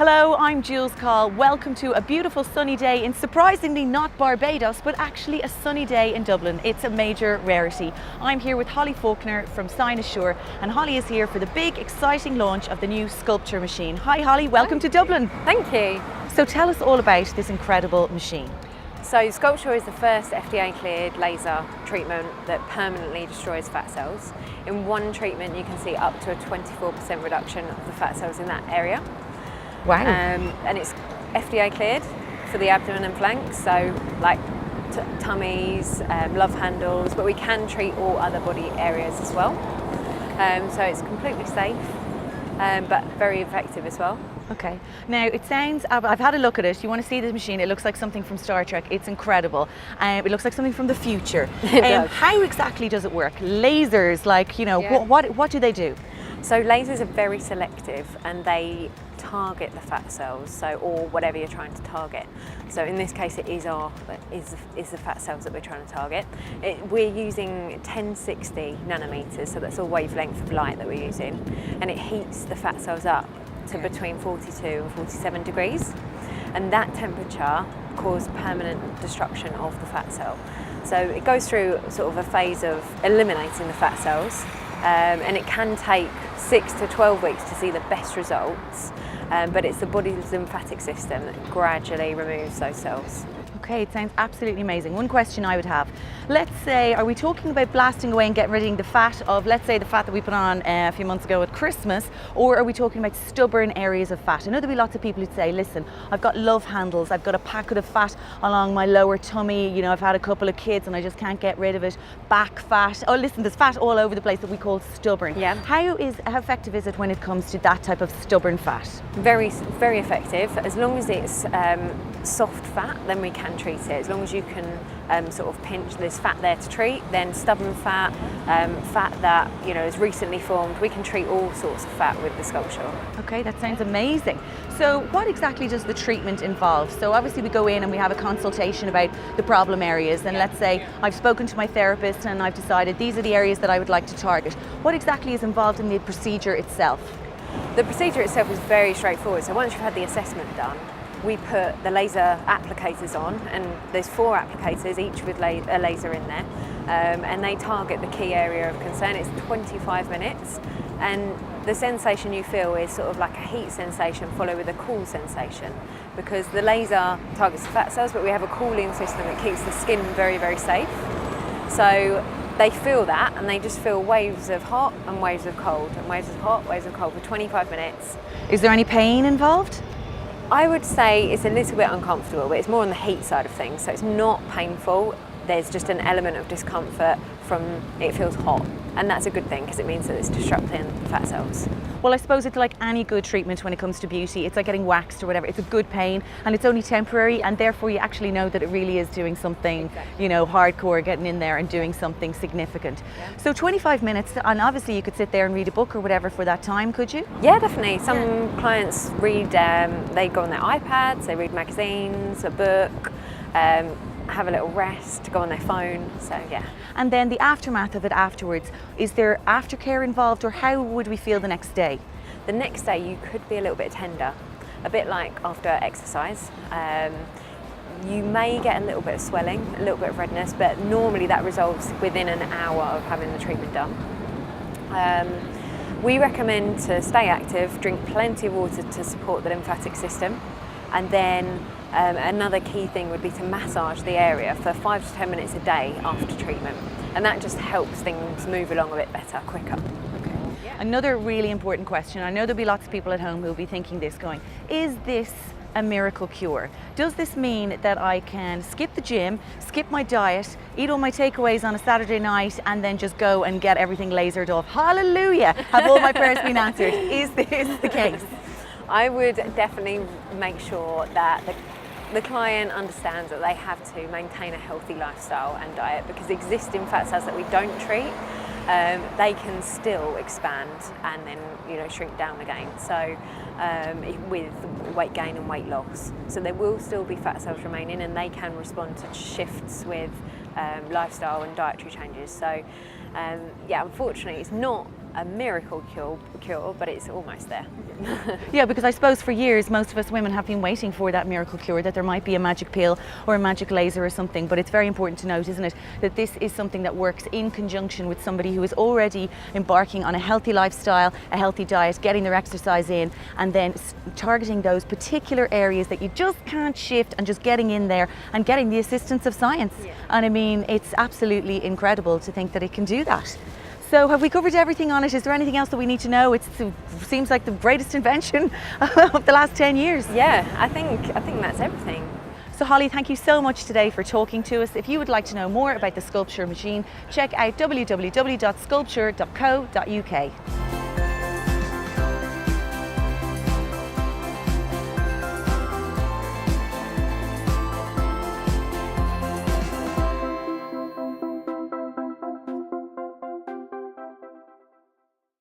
Hello, I'm Jules Call. Welcome to a beautiful sunny day in surprisingly not Barbados, but actually a sunny day in Dublin. It's a major rarity. I'm here with Holly Faulkner from Cynosure, and Holly is here for the big exciting launch of the new SculpSure machine. Hi Holly, welcome to Dublin. Thank you. So tell us all about this incredible machine. So SculpSure is the first FDA cleared laser treatment that permanently destroys fat cells. In one treatment you can see up to a 24% reduction of the fat cells in that area. Wow. And it's FDA cleared for the abdomen and flanks, so like tummies, love handles, but we can treat all other body areas as well. So it's completely safe, but very effective as well. Okay. Now it sounds, I've had a look at it. You want to see this machine? It looks like something from Star Trek. It's incredible. It looks like something from the future. It does. How exactly does it work? Lasers, like, you know, Yeah. what do they do? So lasers are very selective and they target the fat cells, or whatever you're trying to target. So in this case it is the fat cells that we're trying to target. We're using 1060 nanometers, so that's a wavelength of light that we're using, and it heats the fat cells up to between 42 and 47 degrees, and that temperature causes permanent destruction of the fat cell. So it goes through sort of a phase of eliminating the fat cells, and it can take 6 to 12 weeks to see the best results, but it's the body's lymphatic system that gradually removes those cells. Okay, it sounds absolutely amazing. One question I would have, let's say, are we talking about blasting away and getting rid of the fat of, let's say, the fat that we put on a few months ago at Christmas, or are we talking about stubborn areas of fat? I know there'll be lots of people who'd say, listen, I've got love handles, I've got a packet of fat along my lower tummy, you know, I've had a couple of kids and I just can't get rid of it, back fat, oh listen, there's fat all over the place that we call stubborn. Yeah. How effective is it when it comes to that type of stubborn fat? Very, very effective. As long as it's soft fat, then we can treat it. As long as you can sort of pinch, there's fat there to treat, then stubborn fat, fat that, you know, is recently formed, we can treat all sorts of fat with the SculpSure. Okay, that sounds amazing. So what exactly does the treatment involve? So obviously we go in and we have a consultation about the problem areas, and let's say I've spoken to my therapist and I've decided these are the areas that I would like to target. What exactly is involved in the procedure itself? The procedure itself is very straightforward. So once you've had the assessment done, we put the laser applicators on, and there's 4 applicators, each with a laser in there, and they target the key area of concern. It's 25 minutes, and the sensation you feel is sort of like a heat sensation followed with a cool sensation, because the laser targets the fat cells, but we have a cooling system that keeps the skin very, very safe. So they feel that, and they just feel waves of hot and waves of cold, and waves of hot, waves of cold for 25 minutes. Is there any pain involved? I would say it's a little bit uncomfortable, but it's more on the heat side of things, so it's not painful. There's just an element of discomfort from it feels hot, and that's a good thing because it means that it's disrupting the fat cells. Well, I suppose it's like any good treatment when it comes to beauty. It's like getting waxed or whatever. It's a good pain and it's only temporary, and therefore you actually know that it really is doing something, you know, hardcore, getting in there and doing something significant. Yeah. So 25 minutes, and obviously you could sit there and read a book or whatever for that time, could you? Yeah, definitely. Some clients read, they go on their iPads, they read magazines, a book, have a little rest, go on their phone, so yeah. And then the aftermath of it afterwards, is there aftercare involved, or how would we feel the next day? The next day you could be a little bit tender, a bit like after exercise. You may get a little bit of swelling, a little bit of redness, but normally that resolves within an hour of having the treatment done. We recommend to stay active, drink plenty of water to support the lymphatic system, and then another key thing would be to massage the area for 5 to 10 minutes a day after treatment, and that just helps things move along a bit better, quicker. Okay. Yeah. Another really important question, I know there'll be lots of people at home who'll be thinking this, going, is this a miracle cure? Does this mean that I can skip the gym, skip my diet, eat all my takeaways on a Saturday night, and then just go and get everything lasered off? Hallelujah! Have all my prayers been answered? Is this the case? I would definitely make sure that the client understands that they have to maintain a healthy lifestyle and diet, because existing fat cells that we don't treat, they can still expand and then, you know, shrink down again. So with weight gain and weight loss, so there will still be fat cells remaining, and they can respond to shifts with lifestyle and dietary changes. So yeah, unfortunately, it's not a miracle cure, but it's almost there. Yeah, because I suppose for years most of us women have been waiting for that miracle cure, that there might be a magic pill or a magic laser or something, but it's very important to note, isn't it, that this is something that works in conjunction with somebody who is already embarking on a healthy lifestyle, a healthy diet, getting their exercise in, and then targeting those particular areas that you just can't shift, and just getting in there and getting the assistance of science. Yeah. And I mean, it's absolutely incredible to think that it can do that. So have we covered everything on it? Is there anything else that we need to know? It seems like the greatest invention of the last 10 years. Yeah, I think that's everything. So Holly, thank you so much today for talking to us. If you would like to know more about the SculpSure machine, check out www.sculpsure.co.uk.